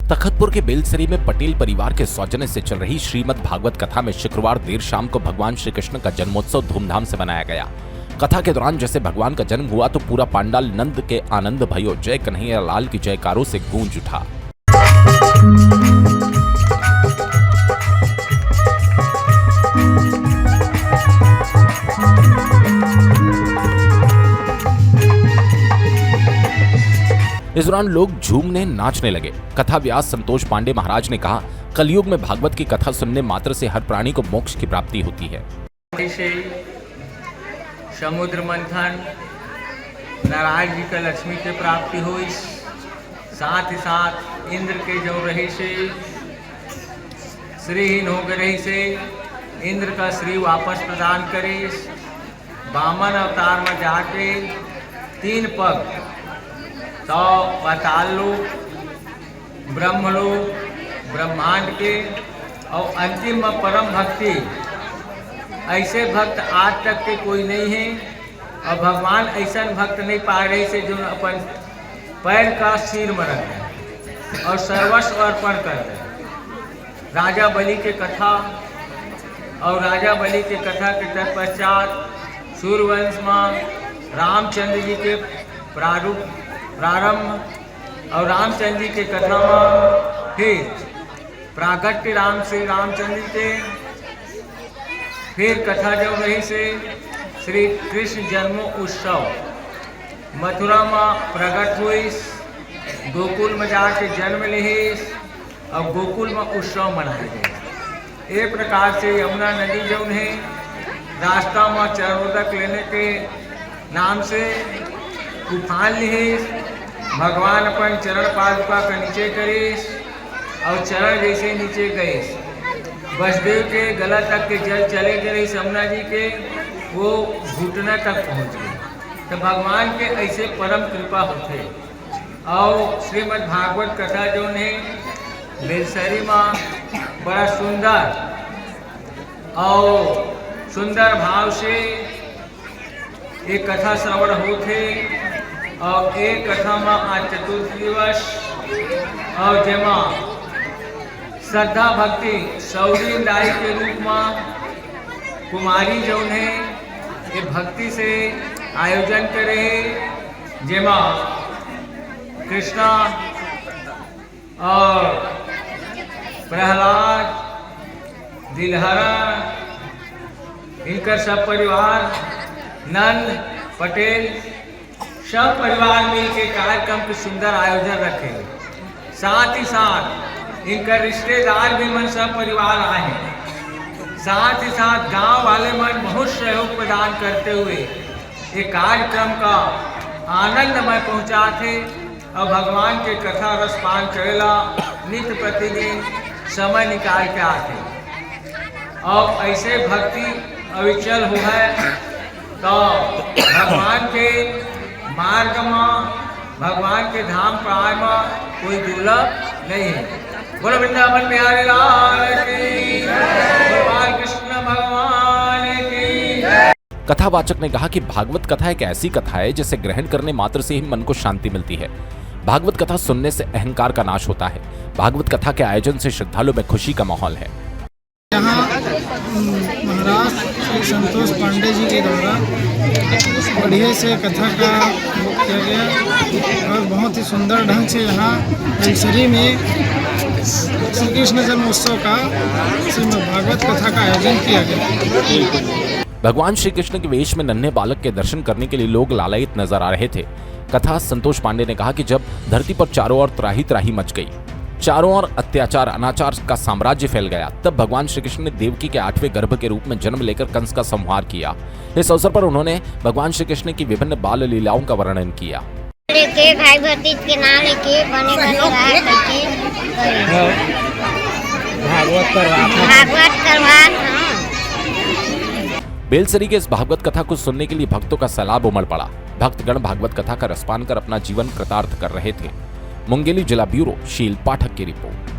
तखतपुर के बेलसरी में पटेल परिवार के सौजन्य से चल रही श्रीमद् भागवत कथा में शुक्रवार देर शाम को भगवान श्री कृष्ण का जन्मोत्सव धूमधाम से मनाया गया। कथा के दौरान जैसे भगवान का जन्म हुआ तो पूरा पांडाल नंद के आनंद भयो जय कन्हैया लाल की जयकारों से गूंज उठा। इस दौरान लोग झूमने नाचने लगे। कथा व्यास संतोष पांडे महाराज ने कहा, कलयुग में भागवत की कथा सुनने मात्र से हर प्राणी को मोक्ष की प्राप्ति होती है। समुद्र मंथन, नारायण जी का लक्ष्मी की प्राप्ति हुई, साथ ही साथ इंद्र के जो रही से श्रीहीन हो गए से इंद्र का श्री वापस प्रदान करे, वामन अवतार में जाके 3 पग तो पाताल लोक, ब्रह्मलोक, ब्रह्मांड के और अंतिम में परम भक्ति, ऐसे भक्त आज तक के कोई नहीं है। और भगवान ऐसा भक्त नहीं पा रहे से जो अपन पैर का सिर में रख दे और सर्वस्व अर्पण कर दे। राजा बलि के कथा और राजा बलि के कथा के तत्पश्चात सूर्यवंश में रामचंद्र जी के प्रारंभ और रामचंद्र जी के कथा में फिर प्रागट्य राम से रामचंद्र के फिर कथा जो रही से श्री कृष्ण जन्म उत्सव मथुरा में प्रकट हुई, गोकुल में जाके जन्म ले और गोकुल में उत्सव मनाए गए। एक प्रकार से यमुना नदी जो है रास्ता में चरोदक लेने के नाम से तूफान लिए, भगवान अपन चरण पादुका का नीचे करे और चरण जैसे नीचे गए, वसुदेव के गला तक के जल चले गए, यमुना जी के वो घुटना तक पहुँच गए। तो भगवान के ऐसे परम कृपा होते। और श्रीमद् भागवत कथा जो है बेलसरी में बड़ा सुंदर भाव से एक कथा श्रवण होते और एक कथा में आज चतुर्थ दिवस और जेमा श्रद्धा भक्ति सौरी दाई के रूप में कुमारी जो है ये भक्ति से आयोजन करे, जेमा कृष्णा और प्रहलाद, दिलहरा, इनका सब परिवार, नंद, पटेल, सब परिवार मिलकर कार्यक्रम के सुंदर आयोजन रखेंगे। साथ ही साथ इनका रिश्तेदार भी मन सब परिवार आए, साथ ही साथ गांव वाले मन बहुत सहयोग प्रदान करते हुए ये कार्यक्रम का आनंदमय पहुंचाते और भगवान के कथा रसपान करेला नित्य प्रतिदिन समय निकाल के आते। और ऐसे भक्ति अविचल हुआ है तो भगवान के मार्ग में, भगवान के धाम प्राय में कोई दुर्लभ नहीं है। बोलो वृंदावन बिहारी लाल की, भगवान कृष्ण भगवान की। कथावाचक ने कहा कि भागवत कथा एक ऐसी कथा है जिसे ग्रहण करने मात्र से ही मन को शांति मिलती है। भागवत कथा सुनने से अहंकार का नाश होता है। भागवत कथा के आयोजन से श्रद्धालु में खुशी का माहौल है। यहाँ महाराज श्री संतोष पांडे जी के द्वारा बढ़िया से कथा का किया गया और बहुत ही सुंदर ढंग से यहाँ बेलसरी में श्री कृष्ण जन्मोत्सव का श्रीमद् भागवत कथा का आयोजन किया गया। भगवान श्री कृष्ण के वेश में नन्हे बालक के दर्शन करने के लिए लोग लालायित नजर आ रहे थे। कथा संतोष पांडे ने कहा कि जब धरती पर चारों ओर त्राही त्राही मच गई, चारों ओर अत्याचार अनाचार का साम्राज्य फैल गया, तब भगवान श्री कृष्ण ने देवकी के 8वें गर्भ के रूप में जन्म लेकर कंस का संहार किया। इस अवसर पर उन्होंने भगवान श्री कृष्ण की विभिन्न बाल लीलाओं का वर्णन किया। भाई भतीज के नाम लेके भागवत करवा। बेलसरी के इस भागवत कथा को सुनने के लिए भक्तों का सैलाब उमड़ पड़ा। भक्तगण भागवत कथा का रसपान कर अपना जीवन कृतार्थ कर रहे थे। मुंगेली जिला ब्यूरो शील पाठक की रिपोर्ट।